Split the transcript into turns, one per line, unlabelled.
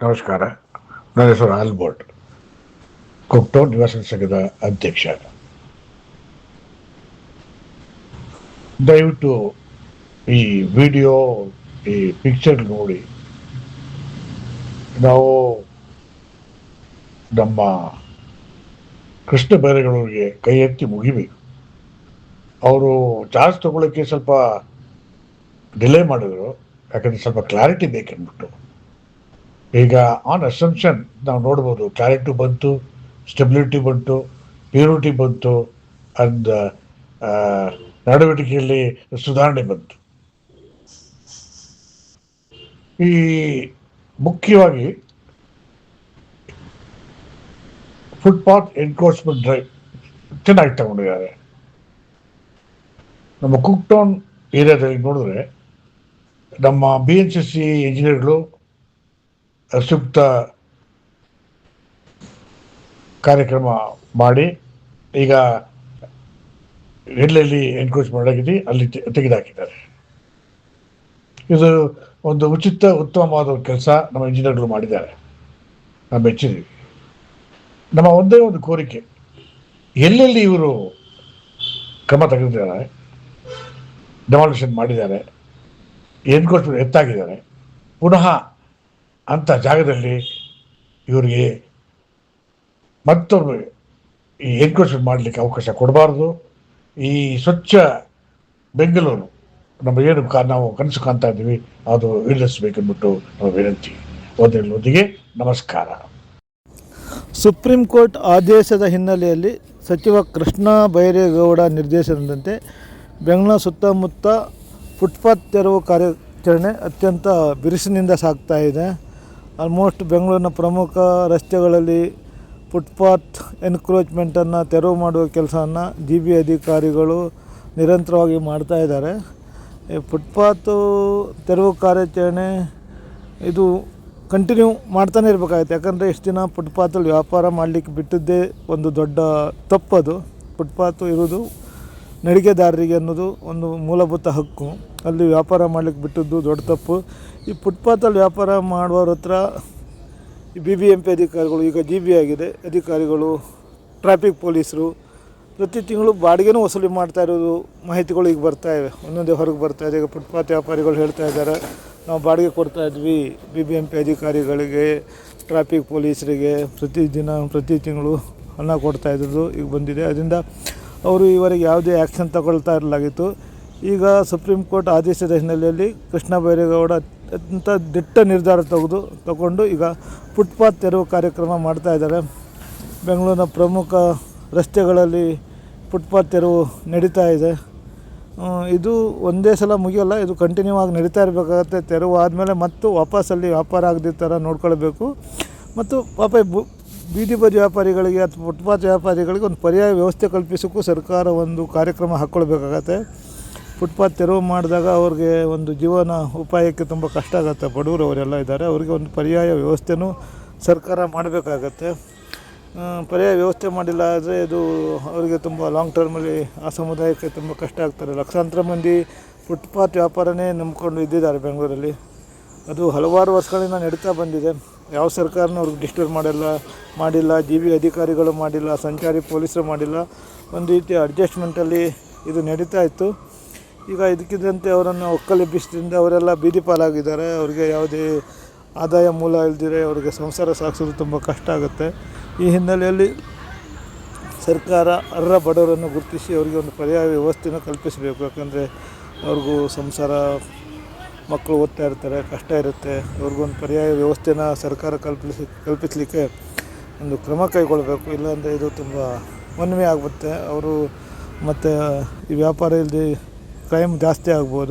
ನಮಸ್ಕಾರ. ನನ್ನ ಹೆಸರು ಆಲ್ಬರ್ಟ್, ಕುಕ್ಟೋನ್ ನಿವಾಸಿ ಸಂಘದ ಅಧ್ಯಕ್ಷ. ದಯವಿಟ್ಟು ಈ ವಿಡಿಯೋ, ಈ ಪಿಕ್ಚರ್ ನೋಡಿ ನಾವು ನಮ್ಮ ಕೃಷ್ಣ ಬೈರೇಗೌಡರಿಗೆ ಕೈ ಎತ್ತಿ ಮುಗಿಬೇಕು. ಅವರು ಚಾರ್ಜ್ ತಗೊಳ್ಳೋಕ್ಕೆ ಸ್ವಲ್ಪ ಡಿಲೇ ಮಾಡಿದ್ರು, ಯಾಕಂದ್ರೆ ಸ್ವಲ್ಪ ಕ್ಲಾರಿಟಿ ಬೇಕಂದ್ಬಿಟ್ಟು. ಈಗ ಆನ್ ಅಸಂಪ್ಷನ್ ನಾವು ನೋಡ್ಬೋದು, ಕ್ಲಾರಿಟಿ ಬಂತು, ಸ್ಟೆಬಿಲಿಟಿ ಬಂತು, ಪ್ಯೂರಿಟಿ ಬಂತು, ಅಂಡ್ ನಡವಳಿಕೆಯಲ್ಲಿ ಸುಧಾರಣೆ ಬಂತು. ಈ ಮುಖ್ಯವಾಗಿ ಫುಟ್ಪಾತ್ ಎನ್ಕ್ರೋಚ್ಮೆಂಟ್ ಡ್ರೈವ್ ಚೆನ್ನಾಗಿ ತಗೊಂಡಿದ್ದಾರೆ. ನಮ್ಮ ಕುಕ್ಟೌನ್ ಏರಿಯಾದಲ್ಲಿ ನೋಡಿದ್ರೆ ನಮ್ಮ BNCC ಇಂಜಿನಿಯರ್ಗಳು ಸೂಕ್ತ ಕಾರ್ಯಕ್ರಮ ಮಾಡಿ ಈಗ ಎಲ್ಲೆಲ್ಲಿ ಎನ್ಕ್ರೋಚ್ ಮಾಡಾಗಿದೆ ಅಲ್ಲಿ ತೆಗೆದುಹಾಕಿದ್ದಾರೆ. ಇದು ಒಂದು ಉತ್ತಮವಾದ ಕೆಲಸ ನಮ್ಮ ಇಂಜಿನಿಯರ್ಗಳು ಮಾಡಿದ್ದಾರೆ, ನಾವು ಮೆಚ್ಚಿದ್ದೀವಿ. ನಮ್ಮ ಒಂದೇ ಒಂದು ಕೋರಿಕೆ, ಎಲ್ಲೆಲ್ಲಿ ಇವರು ಕ್ರಮ ತೆಗೆದಿದ್ದಾರೆ, ಡೆಮಾಲಿಷನ್ ಮಾಡಿದ್ದಾರೆ, ಎನ್ಕ್ರೋಚ್ಮೆಂಟ್ ಎತ್ತಾಗಿದ್ದಾರೆ, ಪುನಃ ಅಂಥ ಜಾಗದಲ್ಲಿ ಇವರಿಗೆ ಮತ್ತೊಮ್ಮೆ ಈ ಎನ್ಕ್ರೋಚ್ಮೆಂಟ್ ಮಾಡಲಿಕ್ಕೆ ಅವಕಾಶ ಕೊಡಬಾರ್ದು. ಈ ಸ್ವಚ್ಛ ಬೆಂಗಳೂರು ನಮ್ಮ ಏನು ನಾವು ಕನಸು ಕಾಣ್ತಾ ಇದ್ದೀವಿ, ಅದು ಈಡೇರಿಸಬೇಕೆಂದ್ಬಿಟ್ಟು ನಮ್ಮ ವಿನಂತಿ. ಒಂದಿಗೆ ನಮಸ್ಕಾರ.
ಸುಪ್ರೀಂ ಕೋರ್ಟ್ ಆದೇಶದ ಹಿನ್ನೆಲೆಯಲ್ಲಿ ಸಚಿವ ಕೃಷ್ಣ ಬೈರೇಗೌಡ ನಿರ್ದೇಶನದಂತೆ ಬೆಂಗಳೂರು ಸುತ್ತಮುತ್ತ ಫುಟ್ಪಾತ್ ತೆರವು ಕಾರ್ಯಾಚರಣೆ ಅತ್ಯಂತ ಬಿರುಸಿನಿಂದ ಸಾಗ್ತಾ ಇದೆ. ಆಲ್ಮೋಸ್ಟ್ ಬೆಂಗಳೂರಿನ ಪ್ರಮುಖ ರಸ್ತೆಗಳಲ್ಲಿ ಫುಟ್ಪಾತ್ ಎನ್ಕ್ರೋಚ್ಮೆಂಟನ್ನು ತೆರವು ಮಾಡುವ ಕೆಲಸವನ್ನು GB ಅಧಿಕಾರಿಗಳು ನಿರಂತರವಾಗಿ ಮಾಡ್ತಾ ಇದ್ದಾರೆ. ಈ ಫುಟ್ಪಾತು ತೆರವು ಕಾರ್ಯಾಚರಣೆ ಇದು ಕಂಟಿನ್ಯೂ ಮಾಡ್ತಾನೆ ಇರಬೇಕಾಗುತ್ತೆ. ಯಾಕಂದರೆ ಇಷ್ಟು ದಿನ ಫುಟ್ಪಾತಲ್ಲಿ ವ್ಯಾಪಾರ ಮಾಡಲಿಕ್ಕೆ ಬಿಟ್ಟಿದ್ದೇ ಒಂದು ದೊಡ್ಡ ತಪ್ಪದು. ಫುಟ್ಪಾತು ಇರೋದು ನಡಿಗೆದಾರರಿಗೆ ಅನ್ನೋದು ಒಂದು ಮೂಲಭೂತ ಹಕ್ಕು, ಅಲ್ಲಿ ವ್ಯಾಪಾರ ಮಾಡಲಿಕ್ಕೆ ಬಿಟ್ಟಿದ್ದು ದೊಡ್ಡ ತಪ್ಪು. ಈ ಫುಟ್ಪಾತಲ್ಲಿ ವ್ಯಾಪಾರ ಮಾಡುವವ್ರ ಹತ್ರ ಈ BBMP ಅಧಿಕಾರಿಗಳು, ಈಗ GB ಆಗಿದೆ ಅಧಿಕಾರಿಗಳು, ಟ್ರಾಫಿಕ್ ಪೊಲೀಸರು ಪ್ರತಿ ತಿಂಗಳು ಬಾಡಿಗೆನೂ ವಸೂಲಿ ಮಾಡ್ತಾ ಇರೋದು ಮಾಹಿತಿಗಳು ಈಗ ಬರ್ತಾಯಿವೆ, ಒಂದೊಂದೇ ಹೊರಗೆ ಬರ್ತಾಯಿದೆ. ಈಗ ಫುಟ್ಪಾತ್ ವ್ಯಾಪಾರಿಗಳು ಹೇಳ್ತಾ ಇದ್ದಾರೆ, ನಾವು ಬಾಡಿಗೆ ಕೊಡ್ತಾಯಿದ್ವಿ BBMP ಅಧಿಕಾರಿಗಳಿಗೆ, ಟ್ರಾಫಿಕ್ ಪೊಲೀಸರಿಗೆ, ಪ್ರತಿ ತಿಂಗಳು ಹಣ ಕೊಡ್ತಾಯಿದ್ದು ಈಗ ಬಂದಿದೆ. ಅದರಿಂದ ಅವರು ಈವರೆಗೆ ಯಾವುದೇ ಆ್ಯಕ್ಷನ್ ತಗೊಳ್ತಾ ಇರಲಾಗಿತ್ತು. ಈಗ ಸುಪ್ರೀಂ ಕೋರ್ಟ್ ಆದೇಶದ ಹಿನ್ನೆಲೆಯಲ್ಲಿ ಕೃಷ್ಣ ಬೈರೇಗೌಡ ಅತ್ಯಂತ ದಿಟ್ಟ ನಿರ್ಧಾರ ತಗೊಂಡು ಈಗ ಫುಟ್ಪಾತ್ ತೆರವು ಕಾರ್ಯಕ್ರಮ ಮಾಡ್ತಾಯಿದ್ದಾರೆ. ಬೆಂಗಳೂರಿನ ಪ್ರಮುಖ ರಸ್ತೆಗಳಲ್ಲಿ ಫುಟ್ಪಾತ್ ತೆರವು ನಡೀತಾ ಇದೆ. ಇದು ಒಂದೇ ಸಲ ಮುಗಿಯೋಲ್ಲ, ಇದು ಕಂಟಿನ್ಯೂ ಆಗಿ ನಡೀತಾ ಇರಬೇಕಾಗತ್ತೆ. ತೆರವು ಆದಮೇಲೆ ಮತ್ತು ವಾಪಸ್ಸಲ್ಲಿ ವ್ಯಾಪಾರ ಆಗದ ಥರ ನೋಡ್ಕೊಳ್ಬೇಕು. ಮತ್ತು ಬೀದಿ ಬದಿ ವ್ಯಾಪಾರಿಗಳಿಗೆ ಅಥವಾ ಫುಟ್ಪಾತ್ ವ್ಯಾಪಾರಿಗಳಿಗೆ ಒಂದು ಪರ್ಯಾಯ ವ್ಯವಸ್ಥೆ ಕಲ್ಪಿಸೋಕ್ಕೂ ಸರ್ಕಾರ ಒಂದು ಕಾರ್ಯಕ್ರಮ ಹಾಕ್ಕೊಳ್ಬೇಕಾಗತ್ತೆ. ಫುಟ್ಪಾತ್ ತೆರವು ಮಾಡಿದಾಗ ಅವ್ರಿಗೆ ಒಂದು ಜೀವನ ಉಪಾಯಕ್ಕೆ ತುಂಬ ಕಷ್ಟ ಆಗುತ್ತೆ. ಬಡವರು ಅವರೆಲ್ಲ ಇದ್ದಾರೆ, ಅವರಿಗೆ ಒಂದು ಪರ್ಯಾಯ ವ್ಯವಸ್ಥೆನೂ ಸರ್ಕಾರ ಮಾಡಬೇಕಾಗತ್ತೆ. ಪರ್ಯಾಯ ವ್ಯವಸ್ಥೆ ಮಾಡಿಲ್ಲ ಆದರೆ ಇದು ಅವರಿಗೆ ತುಂಬ ಲಾಂಗ್ ಟರ್ಮಲ್ಲಿ ಆ ಸಮುದಾಯಕ್ಕೆ ತುಂಬ ಕಷ್ಟ ಆಗ್ತಾರೆ. ಲಕ್ಷಾಂತರ ಮಂದಿ ಫುಟ್ಪಾತ್ ವ್ಯಾಪಾರನೇ ನಂಬ್ಕೊಂಡು ಇದ್ದಿದ್ದಾರೆ ಬೆಂಗಳೂರಲ್ಲಿ. ಅದು ಹಲವಾರು ವರ್ಷಗಳಿಂದ ನಡೀತಾ ಬಂದಿದೆ. ಯಾವ ಸರ್ಕಾರನೂ ಅವ್ರಿಗೆ ಡಿಸ್ಟರ್ಬ್ ಮಾಡಿಲ್ಲ, GB ಅಧಿಕಾರಿಗಳು ಮಾಡಿಲ್ಲ, ಸಂಚಾರಿ ಪೊಲೀಸರು ಮಾಡಿಲ್ಲ. ಒಂದು ರೀತಿಯ ಅಡ್ಜಸ್ಟ್ಮೆಂಟಲ್ಲಿ ಇದು ನಡೀತಾ ಇತ್ತು. ಈಗ ಇದಕ್ಕಿದ್ದಂತೆ ಅವರನ್ನು ಒಕ್ಕಲೆಬ್ಬಿಸಿದ್ರಿಂದ ಅವರೆಲ್ಲ ಬೀದಿ ಪಾಲಾಗಿದ್ದಾರೆ. ಅವರಿಗೆ ಯಾವುದೇ ಆದಾಯ ಮೂಲ ಇಲ್ದಿರೆ ಅವರಿಗೆ ಸಂಸಾರ ಸಾಗಿಸೋದು ತುಂಬ ಕಷ್ಟ ಆಗುತ್ತೆ. ಈ ಹಿನ್ನೆಲೆಯಲ್ಲಿ ಸರ್ಕಾರ ಅರ್ಹ ಬಡವರನ್ನು ಗುರುತಿಸಿ ಅವರಿಗೆ ಒಂದು ಪರ್ಯಾಯ ವ್ಯವಸ್ಥೆಯನ್ನು ಕಲ್ಪಿಸಬೇಕು. ಯಾಕಂದರೆ ಅವ್ರಿಗೂ ಸಂಸಾರ, ಮಕ್ಕಳು ಓದ್ತಾ ಇರ್ತಾರೆ, ಕಷ್ಟ ಇರುತ್ತೆ. ಅವ್ರಿಗೊಂದು ಪರ್ಯಾಯ ವ್ಯವಸ್ಥೆನ ಸರ್ಕಾರ ಕಲ್ಪಿಸಲಿಕ್ಕೆ ಒಂದು ಕ್ರಮ ಕೈಗೊಳ್ಳಬೇಕು. ಇಲ್ಲಾಂದರೆ ಇದು ತುಂಬ ಮನ್ವೆ ಆಗುತ್ತೆ. ಅವರು ಮತ್ತು ಈ ವ್ಯಾಪಾರ ಇಲ್ಲದೆ ಕ್ರೈಮ್ ಜಾಸ್ತಿ ಆಗ್ಬೋದು.